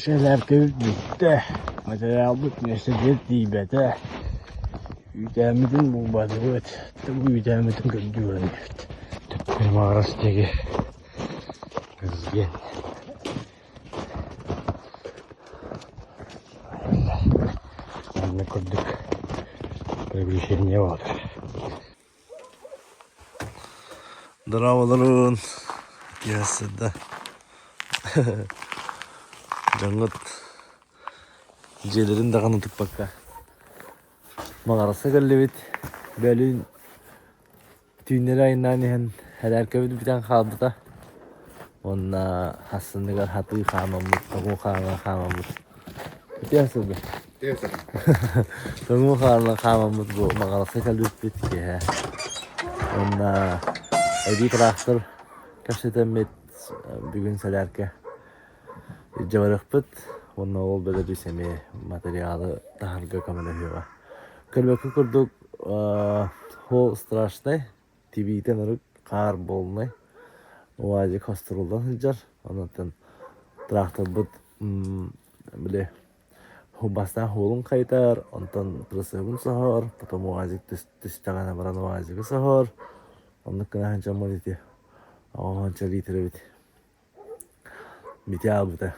şeyler köyüp bitti. Material bitmesi bir dibete. Yüzemizin bu badı evet. Bu yüzemizin gördüğü evet. Tüpkür mağarasındaki kızgen. Ne kurduk. Böyle bir şey niye var? Dravaların yasında. Canlıt. Celerin de kanı tıkbakka. Mağarası gallibit. Bölün tüynleri ayından her köydü bir tane kaldı da. Onunla hassınlıklar hatı kağımamız, toğu kağımamız. Bitiyorsun. Diyorsun. Toğu kağımamız bu mağarası gallibit ki. Onunla edi traktör kaşıdan bugün selerke javarık bit. Onunla ol böyle bir semi materyali dahalga kamerayı. Kırmızı kurduk hol straştay TV'den arık kar bolnay o acı kastırıldan hıcar ondan traktör bit bile bastan holun kaytar ondan prasebun sahar potom o acı tıştağına baran o acı sahar ondan kına hanca moliti o hanca litre bit biti albuta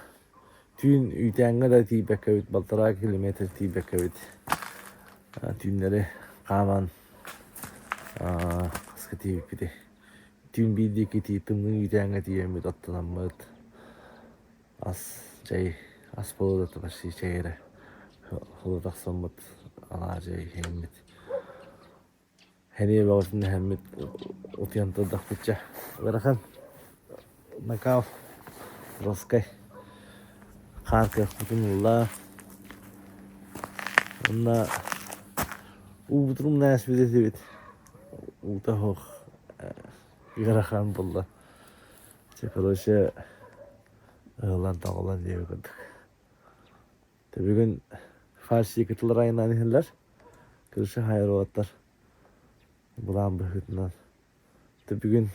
tün ütenge da tibeke bit baltara kilometre tibeke bit tünleri kaman kıskı tibikti tün bildiki titımın ütenge diyemit atlanamıt as as bolu da başı çeyre hılıdak somut alacay hemmit heniye bağırtın hemmit otiyantı daktıkça bırakın nakav raskay karkı kutumullah onunla bu durum nasıl bir de evet. Bu da hoş. Yarahan buldu. Çekoloşa ağlan dağılan diye gördük. Tabi gün Farsi yıkıtılar ayından ihinler. Kırışı hayır oğatlar. Bulan bıhıtından. Tabi gün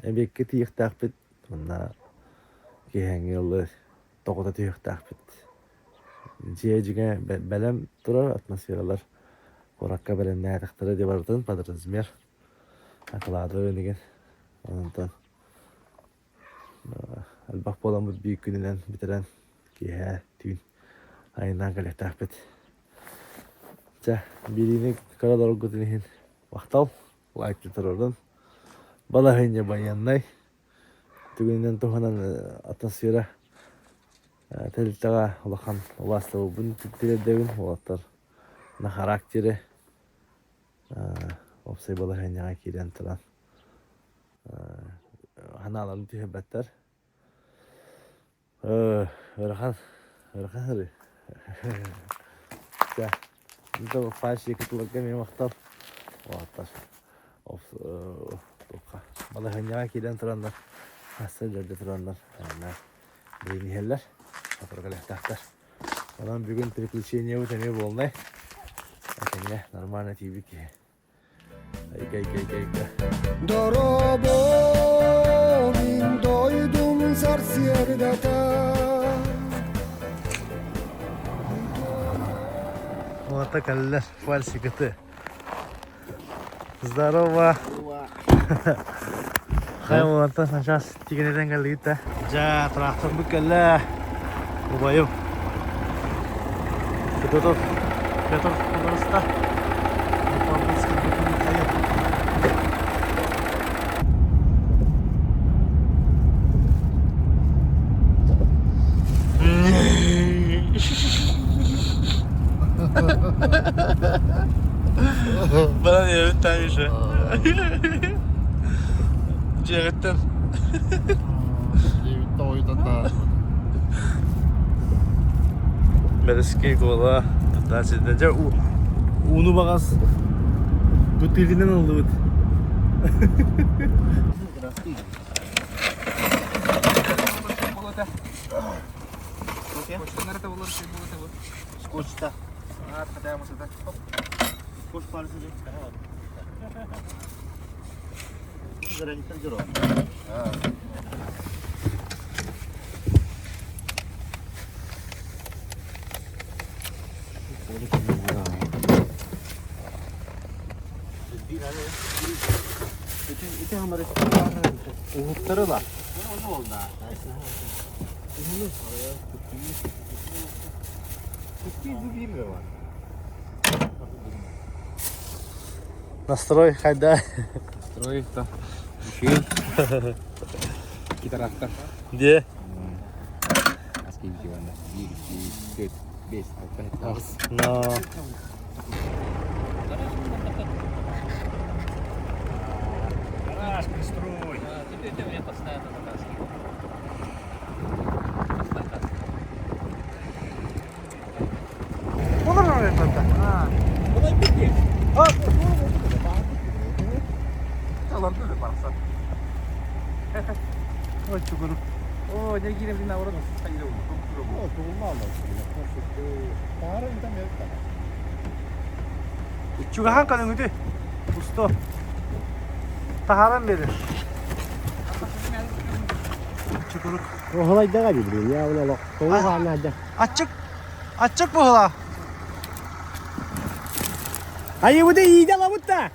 emeketi yıktak bit. Bunlar gehen yolu toğuda yıktak bit. Ciyeciğe belem durar atmosferalar. Korakka belen nädikleri de bardın padırızmer. Akılada önigen. Ondan albaq bolan bu büyük gününden bitiren ki tüyn ayından galaktak bit. Ja birini karadar gudunihin waqtal like tururdan. Bala henya bayanlay. Tügünden tohanan atmosfera teltaga olakan olasta bun tütüre devin olatlar. Na karakteri opsay bala henya kiren turan. Hanalarını tühebetler. Örkan hırı. Ya, bu da faş yıkıtılırken benim aktar. O aktar. Bala henya kiren turanlar. Hasırlarda turanlar. Beyni heller. Oturgalı tahtar. Ondan bugün triplişeye bu tane bolnay. Aslında normal TV ki. Ay. Dorobon doydum sarsiyerdata. Orta kaller falsi kıtı. Здорово. Hayır orta сейчас tigeneden geldi de. Ja traktör bu kaller. Bu bayım. Betul pemerintah. Bana niye bir şey? Cevettim. Mereski kola. Daha şeyde unu bagas. Bu telinden aldı bu. Скотч-то. Хотя мы сюда. Скотч пальцы же. Граница деров. İki hamur etti. Umutları da. Ne oldu ha? Настрой хайда. Строй там. Üşüyor. İki taraftan. Diye. Askeri bir civarında. 1, 2, 4, 5, 6, 7, 8. No. Гаражка, строй. Теперь ты мне постоянно натаскиваешь. Olur mu efendim? Bu da bitti. Yalan böyle baksan. O çukuru. Oo, ne gireyim orada mı? Sen gidelim. Çukur hangi ödü? Usta. Taharan verir. Çukuruk. Oh, halay da galiba ya ulan bak. Soğuk haline hadi. Açık. Açık bu hala. Hayır bu da iyi de la bu da.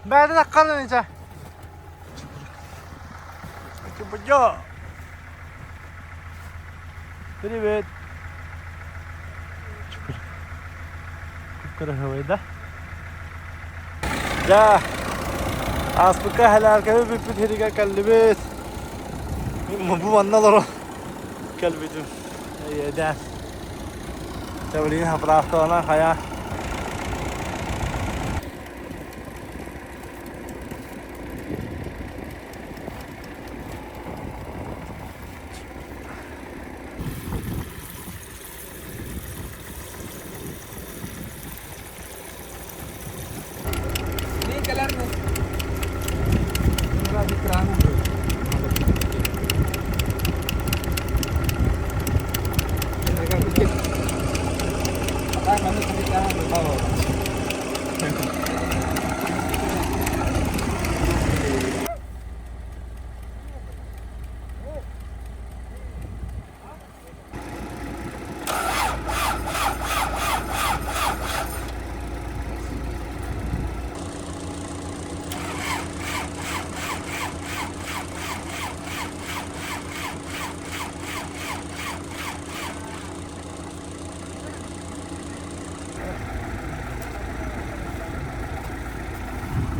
Ben de kalın önce. Çubucu. Привет. Çukur. Çukur havayda. Ya. Asbuka helal bir heriga kalbet. Bu vannalar o. Kalbetim. Yeden. Tavlin haprafta ona haya. Ne kadar mı? Bunlar bir kranı.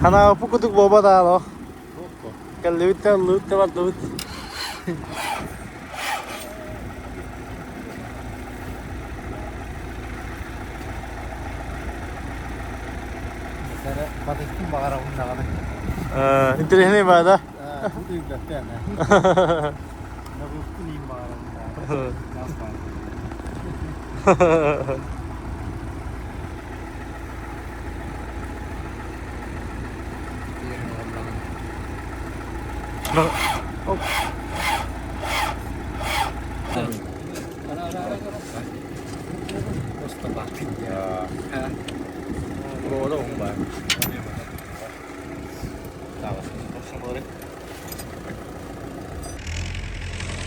Hana pukuduk boba da lo. Kalbet var lut. Sana patatesin bakara bununla kadar. İnterehne bada. Bu da yükletti yani. Ne bu kuliyim bakara bununla. Pro da không bạn.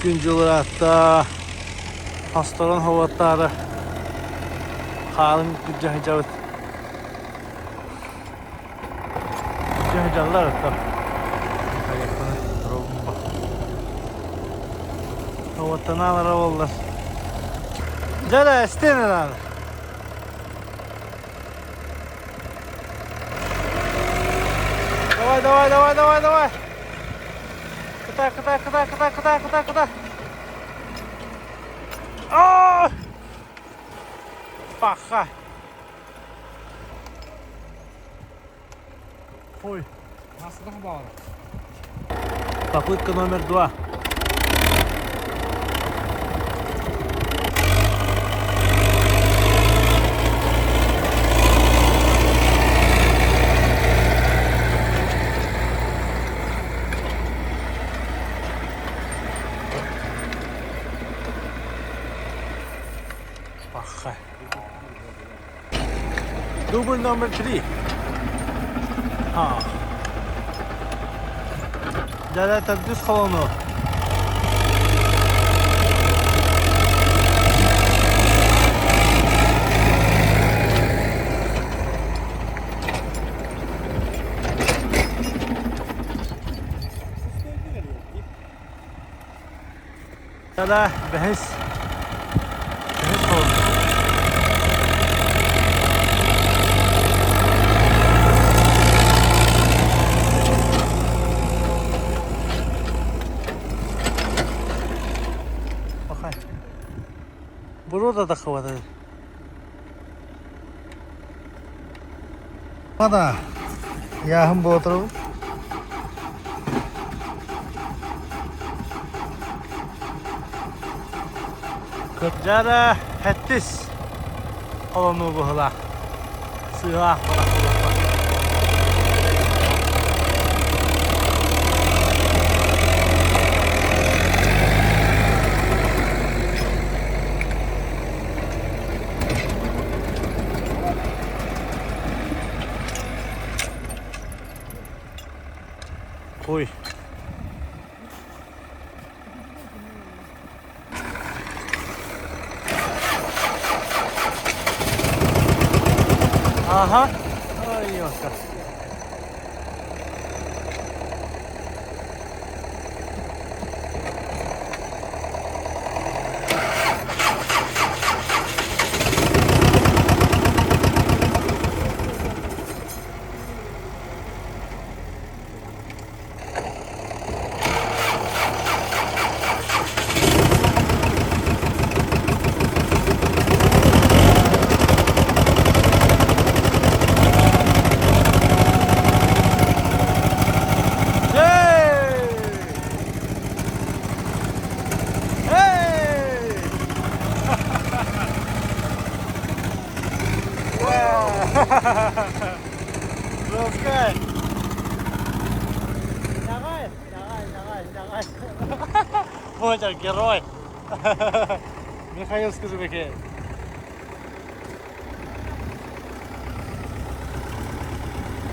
Güncel hatta hastalan havatarı. Halın cahcavut. Cahcavlar hatta. Havatanlar oldular. Jada istene lan. Давай. Куда. Aa! Paha. Ой. Nasıl da bağlı? Попытка номер 2. Paha. Double number 3. Ha. Jada düz kolonu. Hala behis oldu. Bakın. Burada da havada. Hadi. Yahım bu oturup. Jara hettis olonu bu hala. Sığah Uy. Aha. Ay yok. Rozkaj. Давай. Бодя, герой. Михаил, скажи какие.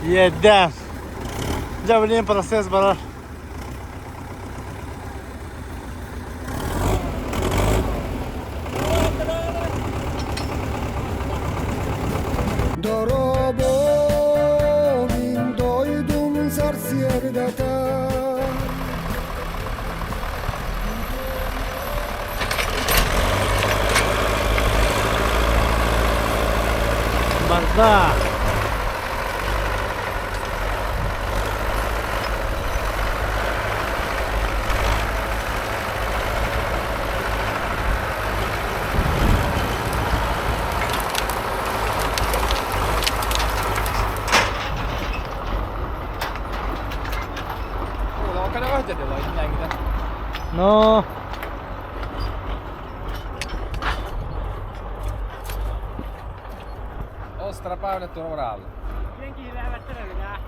Едем. Джавлин процесс барар. Dorobovin doydum zarsiyerdata. Barda. Onko ne ohitetilla jotenkin? No. Ostra painettu oralle. Jenkin lähdet terveydään.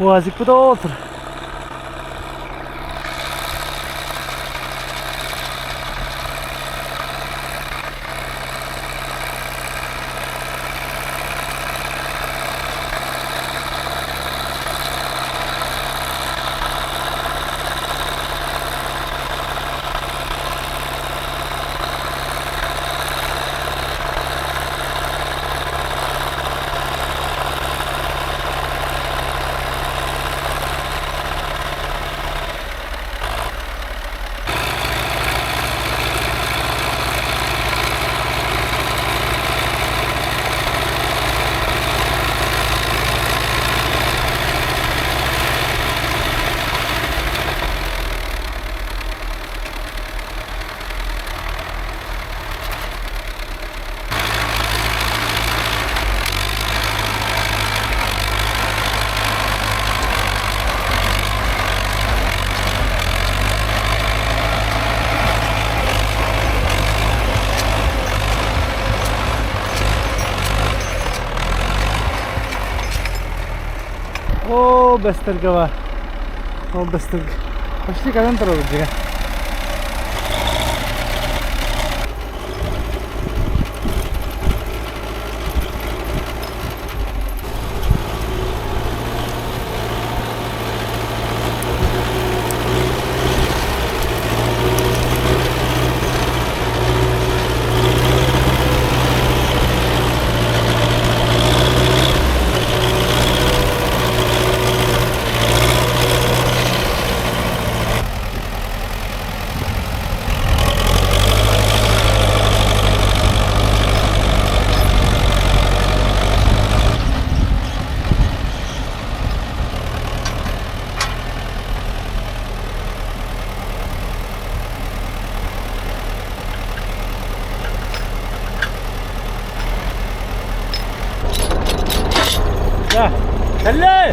Uazık bu da otur. O Besterga var. O Besterga. Pasti kalian terlalu juga. 자, 달려!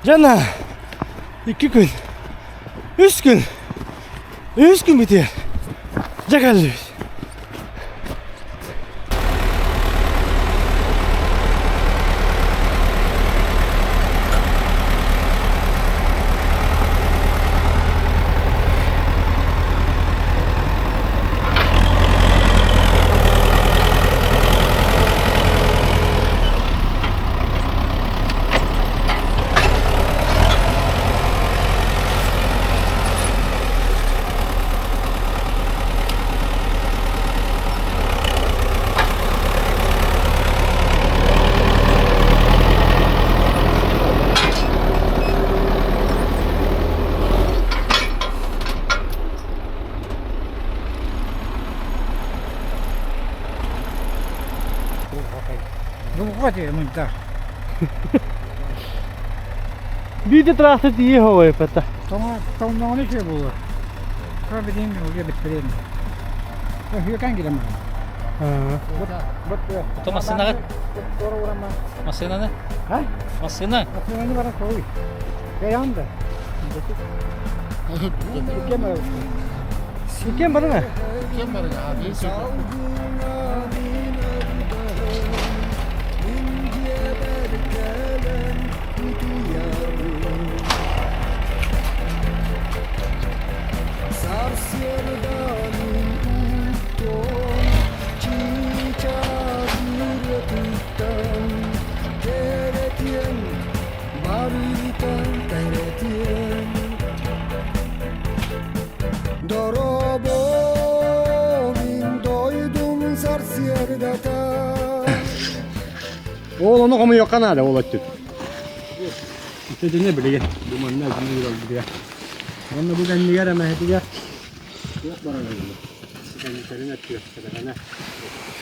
Canım, 2 gün, 3 gün, 3 gün bitiyor. Cakallıyız. Хватит монтаж. Bir de traktör iyi hava yapata. Tamam ne şey bulur. Sonra dediğim gibi oraya bitirelim. Yok hangi zaman? Itu masina kan? Masina ne? Hah? Masina. Masih ini barang koi. Kayak anda. Sikian baru. Sikian baru nggak? Kim var ya abi? Oğul onu komu yok kanada oğlattık. İşte ne bileyim. Dumanın ağzını yürüldü ya. Onu bu denli yer ama hadi ya. Yok bana öyle. Sen senin etkiyor.